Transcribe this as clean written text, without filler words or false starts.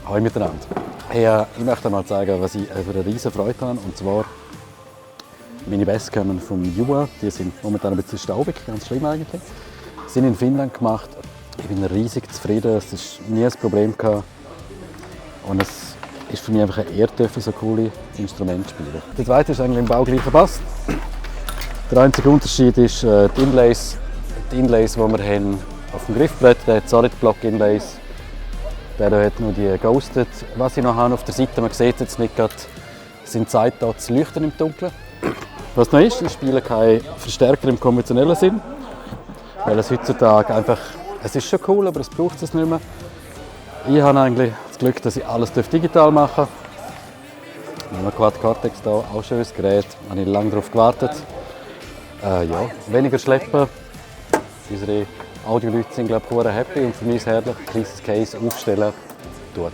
Hallo miteinander. Hey, ich möchte mal zeigen, was ich für eine riesen Freude habe. Und zwar, meine Bässe kommen vom Jua. Die sind momentan ein bisschen staubig, ganz schlimm eigentlich. Sie sind in Finnland gemacht. Ich bin riesig zufrieden. Es war nie ein Problem. Und es ist für mich einfach eine Ehre, so coole Instrumente zu spielen. Der zweite ist eigentlich im baugleichen Bass. Der einzige Unterschied ist die Inlays. Die Inlays, die wir haben auf dem Griffbrett, der hat Solid Block Inlays. Der hier hat nur die Ghosted. Was ich noch habe auf der Seite, man sieht jetzt nicht gerade, sind Side-Dots leuchten im Dunkeln. Was noch ist, ich spiele keinen Verstärker im konventionellen Sinn, weil es heutzutage einfach, es ist schon cool, aber es braucht es nicht mehr. Ich habe eigentlich das Glück, dass ich alles digital machen darf. Mein Quad Cortex hier, auch ein schönes Gerät, da habe ich lange darauf gewartet. Ja, weniger schleppen. Unsere Audio-Leute sind, glaube ich, happy und für mich ist es herrlich, ein kleines Case aufstellen tut.